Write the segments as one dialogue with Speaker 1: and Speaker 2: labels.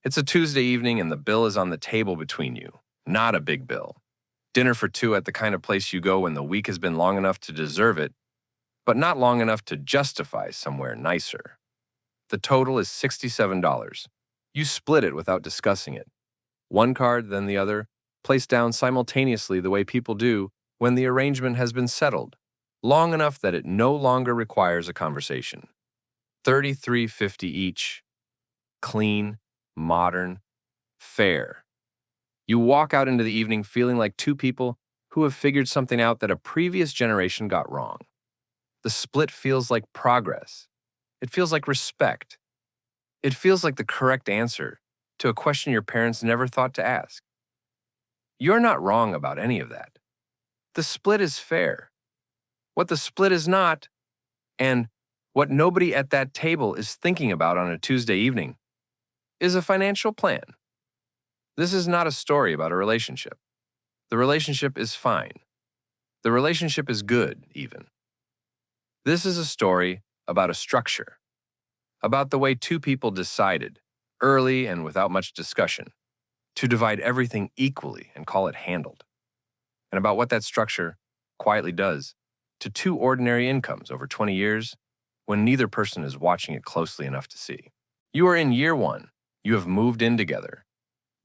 Speaker 1: It's a Tuesday evening and the bill is on the table between you. Not a big bill. Dinner for two at the kind of place you go when the week has been long enough to deserve it, but not long enough to justify somewhere nicer. The total is $67. You split it without discussing it. One card, then the other, placed down simultaneously the way people do when the arrangement has been settled, long enough that it no longer requires a conversation. $33.50 each. Clean, modern, fair. You walk out into the evening feeling like two people who have figured something out that a previous generation got wrong. The split feels like progress. It feels like respect. It feels like the correct answer to a question your parents never thought to ask. You're not wrong about any of that. The split is fair. What the split is not, and what nobody at that table is thinking about on a Tuesday evening, is a financial plan. This is not a story about a relationship. The relationship is fine. The relationship is good, even. This is a story about a structure, about the way two people decided, early and without much discussion, to divide everything equally and call it handled, and about what that structure quietly does to two ordinary incomes over 20 years when neither person is watching it closely enough to see. You are in year one. You have moved in together.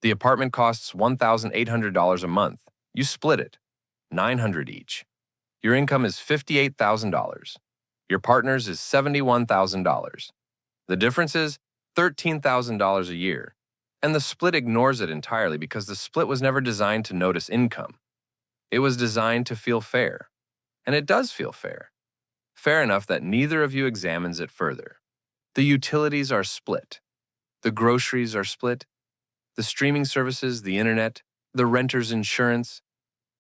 Speaker 1: The apartment costs $1,800 a month. You split it, $900 each. Your income is $58,000. Your partner's is $71,000. The difference is $13,000 a year, and the split ignores it entirely because the split was never designed to notice income. It was designed to feel fair, and it does feel fair. Fair enough that neither of you examines it further. The utilities are split. The groceries are split. The streaming services, the internet, the renter's insurance,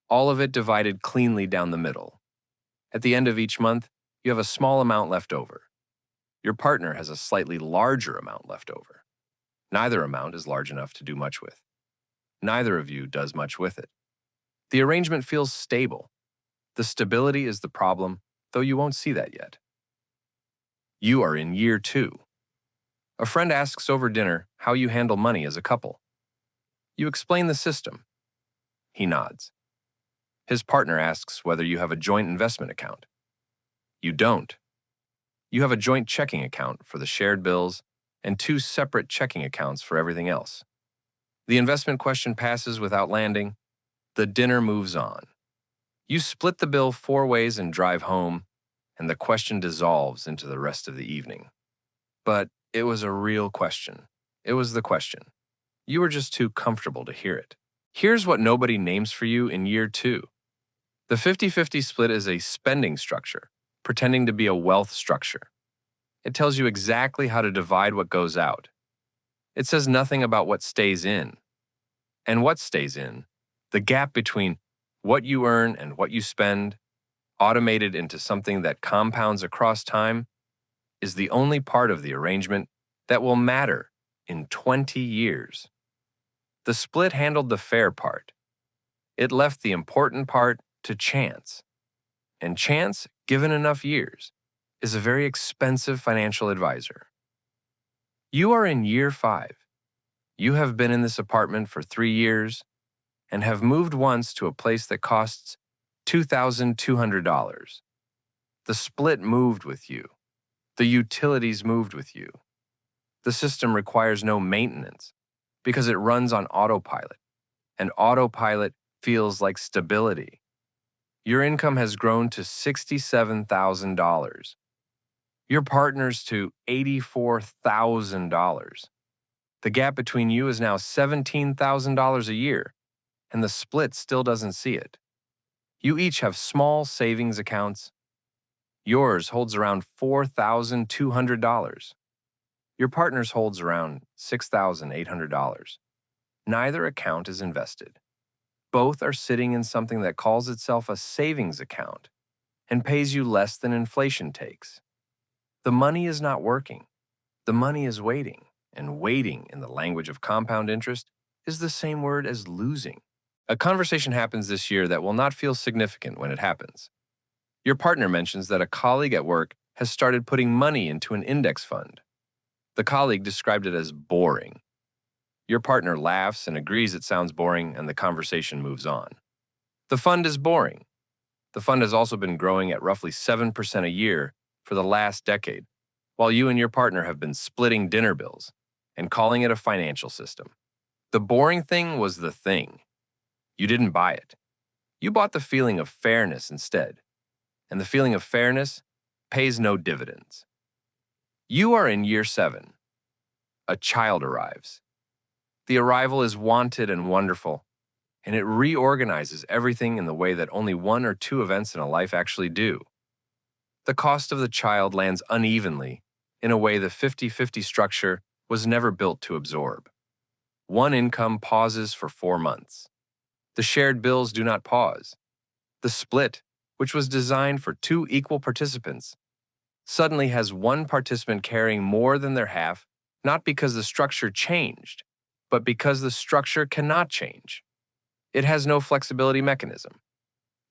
Speaker 1: all of it divided cleanly down the middle. At the end of each month, you have a small amount left over. Your partner has a slightly larger amount left over. Neither amount is large enough to do much with. Neither of you does much with it. The arrangement feels stable. The stability is the problem, though you won't see that yet. You are in year two. A friend asks over dinner how you handle money as a couple. You explain the system. He nods. His partner asks whether you have a joint investment account. You don't. You have a joint checking account for the shared bills and two separate checking accounts for everything else. The investment question passes without landing. The dinner moves on. You split the bill 4 ways and drive home, and the question dissolves into the rest of the evening. But it was a real question. It was the question. You were just too comfortable to hear it. Here's what nobody names for you in year two. The 50-50 split is a spending structure, pretending to be a wealth structure. It tells you exactly how to divide what goes out. It says nothing about what stays in. And what stays in, the gap between what you earn and what you spend, automated into something that compounds across time, is the only part of the arrangement that will matter in 20 years. The split handled the fair part. It left the important part to chance. And chance, given enough years, is a very expensive financial advisor. You are in year 5. You have been in this apartment for 3 years and have moved once to a place that costs $2,200. The split moved with you. The utilities moved with you. The system requires no maintenance because it runs on autopilot, and autopilot feels like stability. Your income has grown to $67,000. Your partner's to $84,000. The gap between you is now $17,000 a year, and the split still doesn't see it. You each have small savings accounts. Yours holds around $4,200. Your partner's holds around $6,800. Neither account is invested. Both are sitting in something that calls itself a savings account and pays you less than inflation takes. The money is not working. The money is waiting, and waiting in the language of compound interest is the same word as losing. A conversation happens this year that will not feel significant when it happens. Your partner mentions that a colleague at work has started putting money into an index fund. The colleague described it as boring. Your partner laughs and agrees it sounds boring, and the conversation moves on. The fund is boring. The fund has also been growing at roughly 7% a year for the last decade, while you and your partner have been splitting dinner bills and calling it a financial system. The boring thing was the thing. You didn't buy it. You bought the feeling of fairness instead, and the feeling of fairness pays no dividends. You are in year 7. A child arrives. The arrival is wanted and wonderful, and it reorganizes everything in the way that only 1 or 2 events in a life actually do. The cost of the child lands unevenly in a way the 50-50 structure was never built to absorb. One income pauses for 4 months. The shared bills do not pause. The split, which was designed for 2 equal participants, suddenly has one participant carrying more than their half, not because the structure changed, but because the structure cannot change. It has no flexibility mechanism.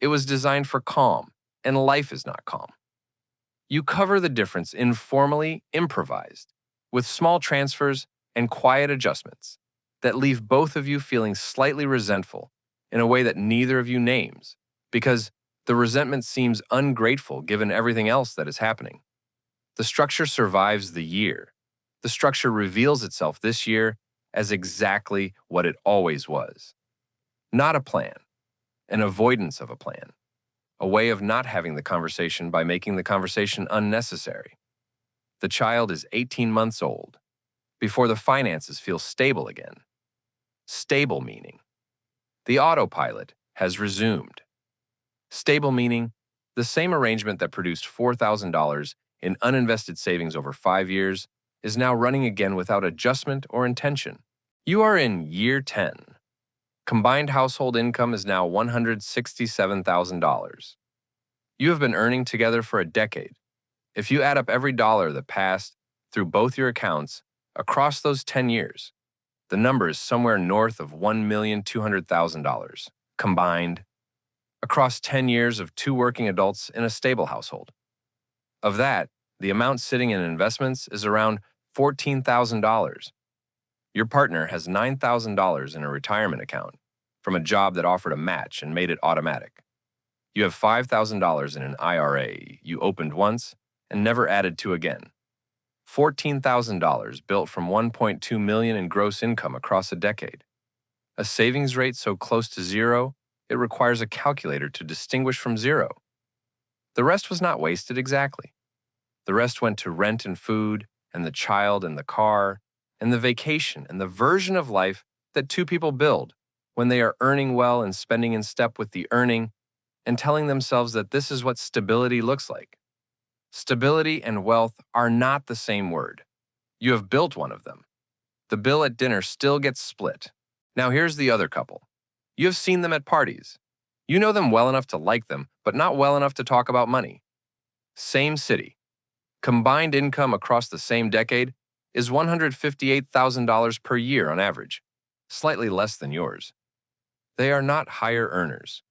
Speaker 1: It was designed for calm, and life is not calm. You cover the difference informally, improvised, with small transfers and quiet adjustments that leave both of you feeling slightly resentful in a way that neither of you names, because the resentment seems ungrateful given everything else that is happening. The structure survives the year. The structure reveals itself this year as exactly what it always was. Not a plan, an avoidance of a plan, a way of not having the conversation by making the conversation unnecessary. The child is 18 months old, before the finances feel stable again. Stable meaning the autopilot has resumed. Stable meaning the same arrangement that produced $4,000 in uninvested savings over 5 years is now running again without adjustment or intention. You are in year 10. Combined household income is now $167,000. You have been earning together for a decade. If you add up every dollar that passed through both your accounts across those 10 years, the number is somewhere north of $1,200,000 combined across 10 years of 2 working adults in a stable household. Of that, the amount sitting in investments is around $14,000. Your partner has $9,000 in a retirement account from a job that offered a match and made it automatic. You have $5,000 in an IRA you opened once and never added to again. $14,000 built from $1.2 million in gross income across a decade. A savings rate so close to zero, it requires a calculator to distinguish from zero. The rest was not wasted exactly. The rest went to rent and food, and the child and the car, and the vacation and the version of life that 2 people build when they are earning well and spending in step with the earning and telling themselves that this is what stability looks like. Stability and wealth are not the same word. You have built one of them. The bill at dinner still gets split. Now here's the other couple. You have seen them at parties. You know them well enough to like them, but not well enough to talk about money. Same city. Combined income across the same decade is $158,000 per year on average, slightly less than yours. They are not higher earners.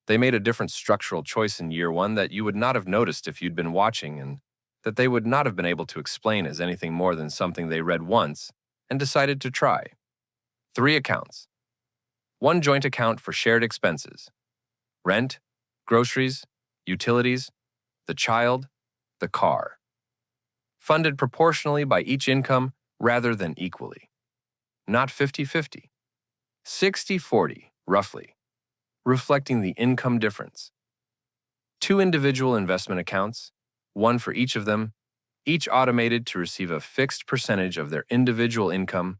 Speaker 1: They made a different structural choice in year 1 that you would not have noticed if you'd been watching, and that they would not have been able to explain as anything more than something they read once and decided to try. 3 accounts. 1 joint account for shared expenses: rent, groceries, utilities, the child, the car. Funded proportionally by each income rather than equally. Not 50-50. 60-40, roughly, reflecting the income difference. 2 individual investment accounts, 1 for each of them, each automated to receive a fixed percentage of their individual income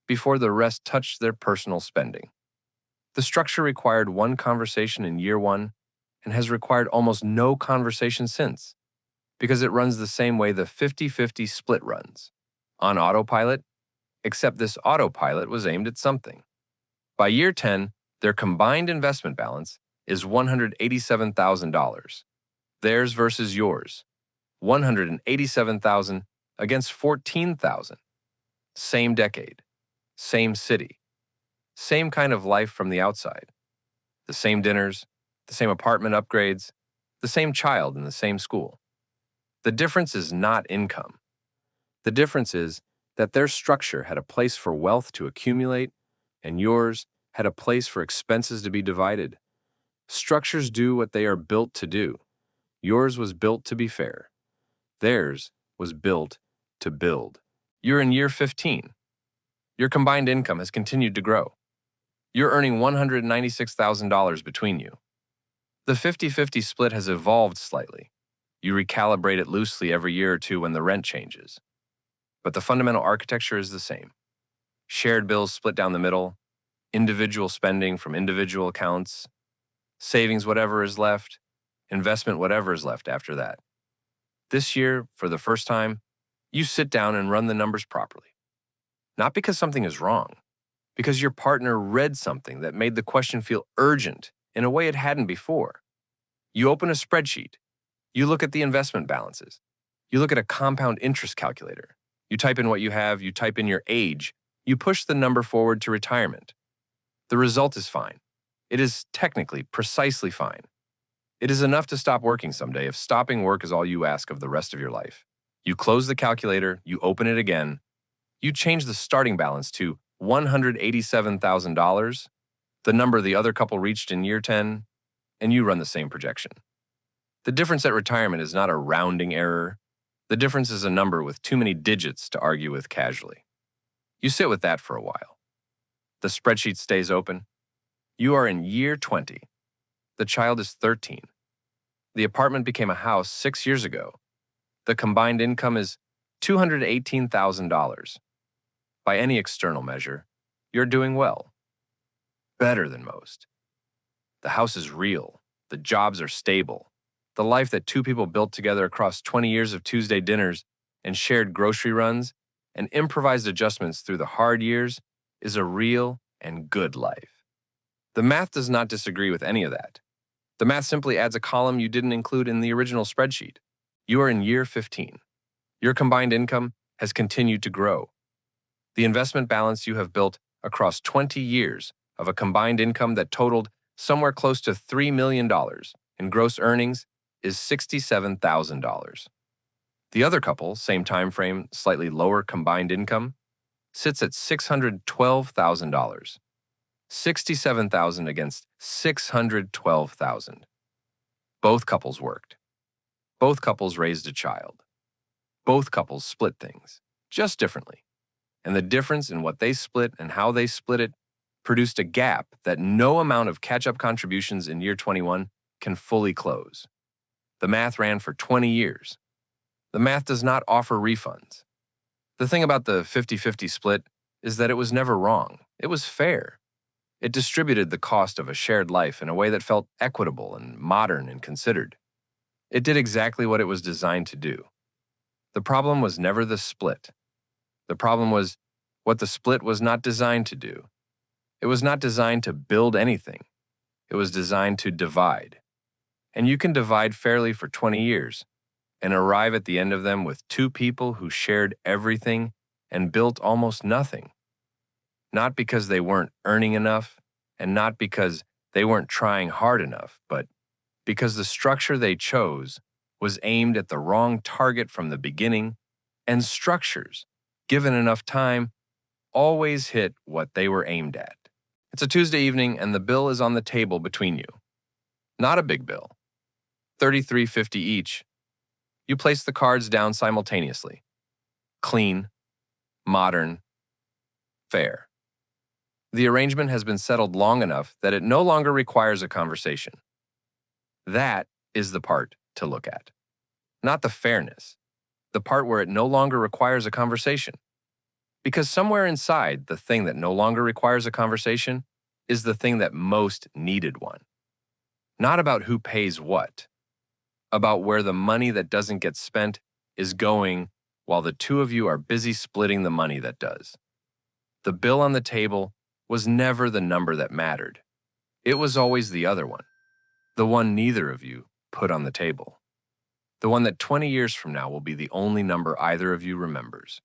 Speaker 1: before the rest touched their personal spending. The structure required 1 conversation in year 1 and has required almost no conversation since, because it runs the same way the 50-50 split runs, on autopilot, except this autopilot was aimed at something. By year 10, their combined investment balance is $187,000. Theirs versus yours. $187,000 against $14,000. Same decade. Same city. Same kind of life from the outside. The same dinners, the same apartment upgrades, the same child in the same school. The difference is not income. The difference is that their structure had a place for wealth to accumulate and yours had a place for expenses to be divided. Structures do what they are built to do. Yours was built to be fair. Theirs was built to build. You're in year 15. Your combined income has continued to grow. You're earning $196,000 between you. The 50-50 split has evolved slightly. You recalibrate it loosely every year or two when the rent changes. But the fundamental architecture is the same. Shared bills split down the middle, individual spending from individual accounts, savings whatever is left, investment whatever is left after that. This year, for the first time, you sit down and run the numbers properly. Not because something is wrong, because your partner read something that made the question feel urgent in a way it hadn't before. You open a spreadsheet. You look at the investment balances. You look at a compound interest calculator. You type in what you have, you type in your age, you push the number forward to retirement. The result is fine. It is technically precisely fine. It is enough to stop working someday if stopping work is all you ask of the rest of your life. You close the calculator, you open it again, you change the starting balance to $187,000, the number the other couple reached in year 10, and you run the same projection. The difference at retirement is not a rounding error. The difference is a number with too many digits to argue with casually. You sit with that for a while. The spreadsheet stays open. You are in year 20. The child is 13. The apartment became a house 6 years ago. The combined income is $218,000. By any external measure, you're doing well. Better than most. The house is real. The jobs are stable. The life that two people built together across 20 years of Tuesday dinners and shared grocery runs and improvised adjustments through the hard years is a real and good life. The math does not disagree with any of that. The math simply adds a column you didn't include in the original spreadsheet. You are in year 15. Your combined income has continued to grow. The investment balance you have built across 20 years of a combined income that totaled somewhere close to $3 million in gross earnings is $67,000. The other couple, same time frame, slightly lower combined income, sits at $612,000. $67,000 against $612,000. Both couples worked. Both couples raised a child. Both couples split things, just differently. And the difference in what they split and how they split it produced a gap that no amount of catch-up contributions in year 21 can fully close. The math ran for 20 years. The math does not offer refunds. The thing about the 50-50 split is that it was never wrong. It was fair. It distributed the cost of a shared life in a way that felt equitable and modern and considered. It did exactly what it was designed to do. The problem was never the split. The problem was what the split was not designed to do. It was not designed to build anything. It was designed to divide. And you can divide fairly for 20 years and arrive at the end of them with two people who shared everything and built almost nothing. Not because they weren't earning enough and not because they weren't trying hard enough, but because the structure they chose was aimed at the wrong target from the beginning, and structures, given enough time, always hit what they were aimed at. It's a Tuesday evening and the bill is on the table between you. Not a big bill. $33.50 each. You place the cards down simultaneously. Clean, modern, fair. The arrangement has been settled long enough that it no longer requires a conversation. That is the part to look at. Not the fairness, the part where it no longer requires a conversation. Because somewhere inside the thing that no longer requires a conversation is the thing that most needed one. Not about who pays what, about where the money that doesn't get spent is going while the two of you are busy splitting the money that does. The bill on the table was never the number that mattered. It was always the other one, the one neither of you put on the table, the one that 20 years from now will be the only number either of you remembers.